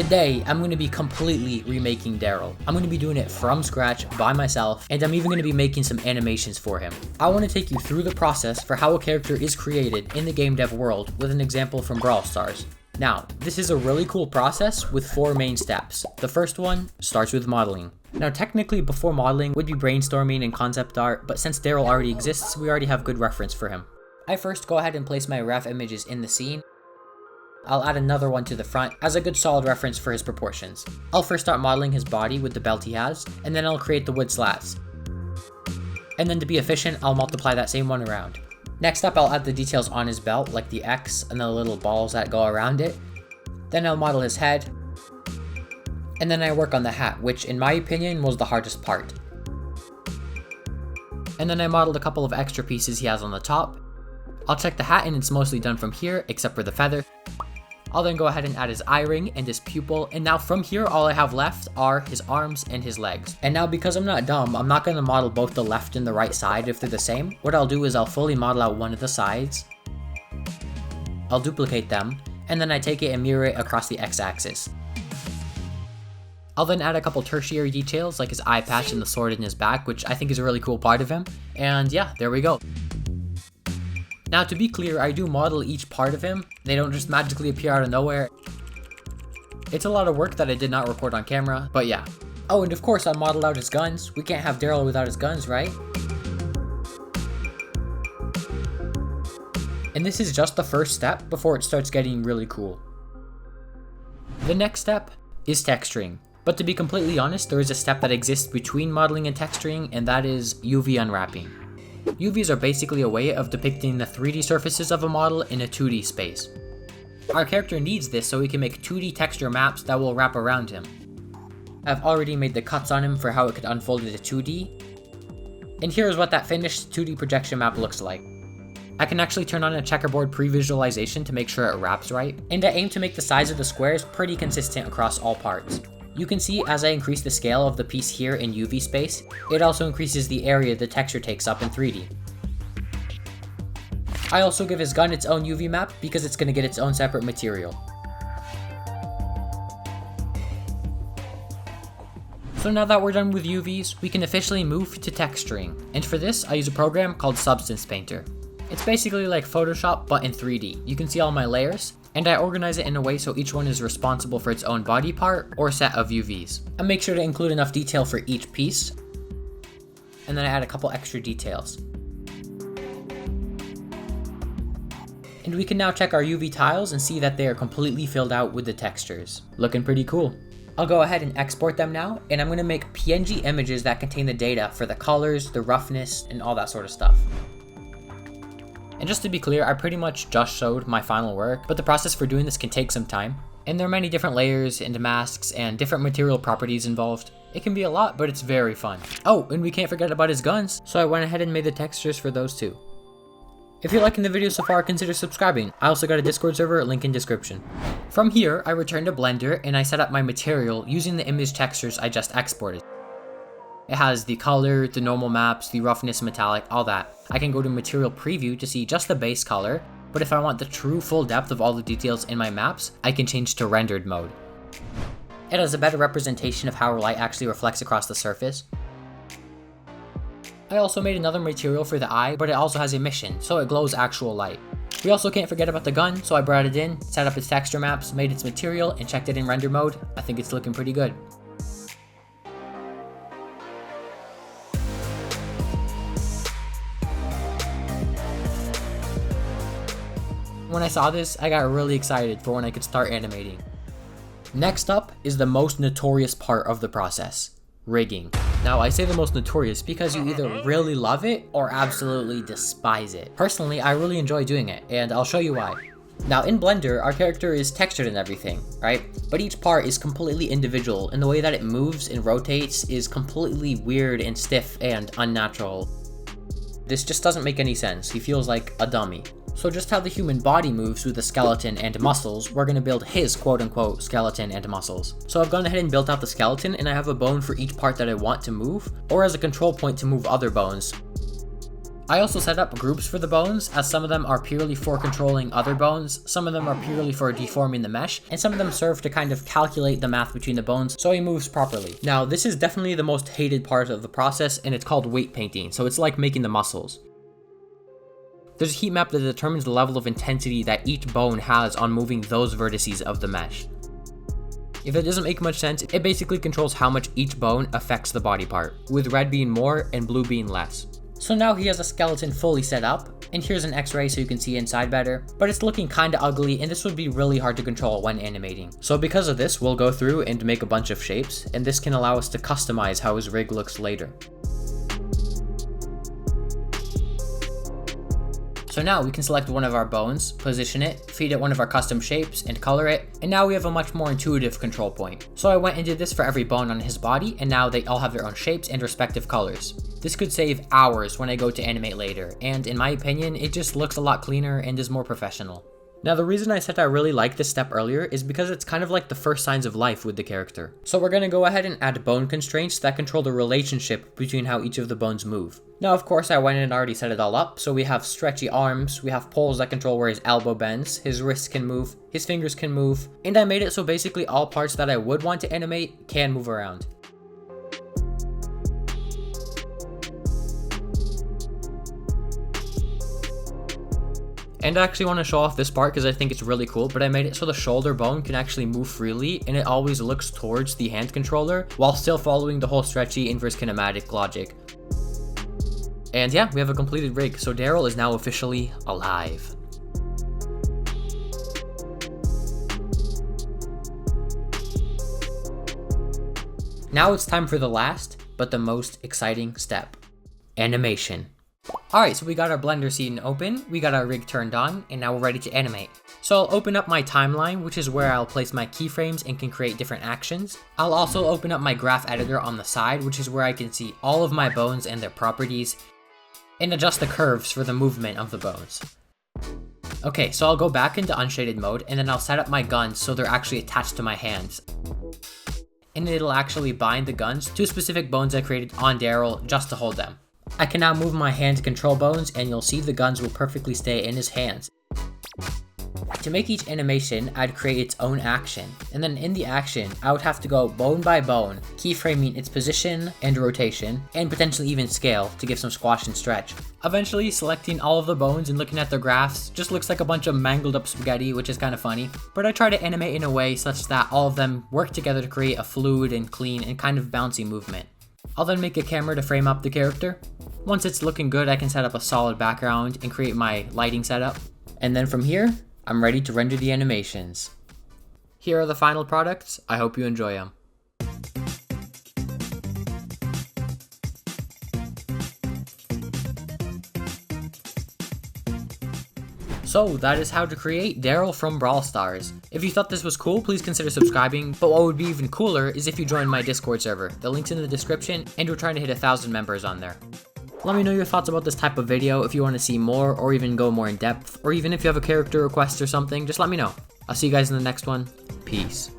Today, I'm going to be completely remaking Darryl. I'm going to be doing it from scratch by myself, and I'm even going to be making some animations for him. I want to take you through the process for how a character is created in the game dev world with an example from Brawl Stars. Now, this is a really cool process with 4 main steps. The first one starts with modeling. Now, technically before modeling would be brainstorming and concept art, but since Darryl already exists, we already have good reference for him. I first go ahead and place my ref images in the scene. I'll add another one to the front as a good solid reference for his proportions. I'll first start modeling his body with the belt he has, and then I'll create the wood slats. And then to be efficient, I'll multiply that same one around. Next up, I'll add the details on his belt, like the X and the little balls that go around it. Then I'll model his head. And then I work on the hat, which in my opinion was the hardest part. And then I modeled a couple of extra pieces he has on the top. I'll check the hat and it's mostly done from here, except for the feather. I'll then go ahead and add his eye ring and his pupil, and now from here all I have left are his arms and his legs. And now because I'm not dumb, I'm not going to model both the left and the right side if they're the same. What I'll do is I'll fully model out one of the sides, I'll duplicate them, and then I take it and mirror it across the x-axis. I'll then add a couple tertiary details like his eye patch and the sword in his back, which I think is a really cool part of him, and yeah, there we go. Now to be clear, I do model each part of him, they don't just magically appear out of nowhere. It's a lot of work that I did not record on camera, but yeah. Oh, and of course I modeled out his guns. We can't have Darryl without his guns, right? And this is just the first step before it starts getting really cool. The next step is texturing. But to be completely honest, there is a step that exists between modeling and texturing, and that is UV unwrapping. UVs are basically a way of depicting the 3D surfaces of a model in a 2D space. Our character needs this so he can make 2D texture maps that will wrap around him. I've already made the cuts on him for how it could unfold into 2D, and here's what that finished 2D projection map looks like. I can actually turn on a checkerboard pre-visualization to make sure it wraps right, and I aim to make the size of the squares pretty consistent across all parts. You can see as I increase the scale of the piece here in UV space, it also increases the area the texture takes up in 3D. I also give his gun its own UV map because it's going to get its own separate material. So now that we're done with UVs, we can officially move to texturing, and for this I use a program called Substance Painter. It's basically like Photoshop but in 3D. You can see all my layers, and I organize it in a way so each one is responsible for its own body part or set of UVs. I make sure to include enough detail for each piece, and then I add a couple extra details. And we can now check our UV tiles and see that they are completely filled out with the textures. Looking pretty cool. I'll go ahead and export them now, and I'm going to make PNG images that contain the data for the colors, the roughness, and all that sort of stuff. And just to be clear, I pretty much just showed my final work, but the process for doing this can take some time. And there are many different layers and masks and different material properties involved. It can be a lot, but it's very fun. Oh, and we can't forget about his guns, so I went ahead and made the textures for those too. If you're liking the video so far, consider subscribing. I also got a Discord server, link in description. From here, I return to Blender and I set up my material using the image textures I just exported. It has the color, the normal maps, the roughness, metallic, all that. I can go to material preview to see just the base color, but if I want the true full depth of all the details in my maps, I can change to rendered mode. It has a better representation of how light actually reflects across the surface. I also made another material for the eye, but it also has emission, so it glows actual light. We also can't forget about the gun, so I brought it in, set up its texture maps, made its material, and checked it in render mode. I think it's looking pretty good. When I saw this, I got really excited for when I could start animating. Next up is the most notorious part of the process, rigging. Now I say the most notorious because you either really love it or absolutely despise it. Personally, I really enjoy doing it, and I'll show you why. Now in Blender, our character is textured and everything, right? But each part is completely individual, and the way that it moves and rotates is completely weird and stiff and unnatural. This just doesn't make any sense. He feels like a dummy. So just how the human body moves with the skeleton and muscles, we're going to build his quote-unquote skeleton and muscles. So I've gone ahead and built out the skeleton, and I have a bone for each part that I want to move, or as a control point to move other bones. I also set up groups for the bones, as some of them are purely for controlling other bones, some of them are purely for deforming the mesh, and some of them serve to kind of calculate the math between the bones so he moves properly. Now, this is definitely the most hated part of the process, and it's called weight painting, so it's like making the muscles. There's a heat map that determines the level of intensity that each bone has on moving those vertices of the mesh. If it doesn't make much sense, it basically controls how much each bone affects the body part, with red being more and blue being less. So now he has a skeleton fully set up, and here's an x-ray so you can see inside better, but it's looking kinda ugly and this would be really hard to control when animating. So because of this, we'll go through and make a bunch of shapes, and this can allow us to customize how his rig looks later. So now we can select one of our bones, position it, feed it one of our custom shapes, and color it, and now we have a much more intuitive control point. So I went and did this for every bone on his body, and now they all have their own shapes and respective colors. This could save hours when I go to animate later, and in my opinion, it just looks a lot cleaner and is more professional. Now the reason I said I really liked this step earlier is because it's kind of like the first signs of life with the character. So we're going to go ahead and add bone constraints that control the relationship between how each of the bones move. Now of course I went and already set it all up, so we have stretchy arms, we have poles that control where his elbow bends, his wrists can move, his fingers can move, and I made it so basically all parts that I would want to animate can move around. And I actually want to show off this part because I think it's really cool, but I made it so the shoulder bone can actually move freely and it always looks towards the hand controller while still following the whole stretchy inverse kinematic logic. And yeah, we have a completed rig, so Darryl is now officially alive. Now it's time for the last, but the most exciting step. Animation. Alright, so we got our Blender scene open, we got our rig turned on, and now we're ready to animate. So I'll open up my timeline, which is where I'll place my keyframes and can create different actions. I'll also open up my graph editor on the side, which is where I can see all of my bones and their properties, and adjust the curves for the movement of the bones. Okay, so I'll go back into unshaded mode, and then I'll set up my guns so they're actually attached to my hands. And it'll actually bind the guns to specific bones I created on Darryl just to hold them. I can now move my hand control bones, and you'll see the guns will perfectly stay in his hands. To make each animation, I'd create its own action, and then in the action, I would have to go bone by bone, keyframing its position and rotation, and potentially even scale to give some squash and stretch. Eventually, selecting all of the bones and looking at their graphs just looks like a bunch of mangled up spaghetti, which is kind of funny, but I try to animate in a way such that all of them work together to create a fluid and clean and kind of bouncy movement. I'll then make a camera to frame up the character. Once it's looking good, I can set up a solid background and create my lighting setup. And then from here, I'm ready to render the animations. Here are the final products. I hope you enjoy them. So that is how to create Darryl from Brawl Stars. If you thought this was cool, please consider subscribing, but what would be even cooler is if you join my Discord server. The link's in the description, and we're trying to hit 1,000 members on there. Let me know your thoughts about this type of video. If you want to see more, or even go more in depth, or even if you have a character request or something, just let me know. I'll see you guys in the next one. Peace.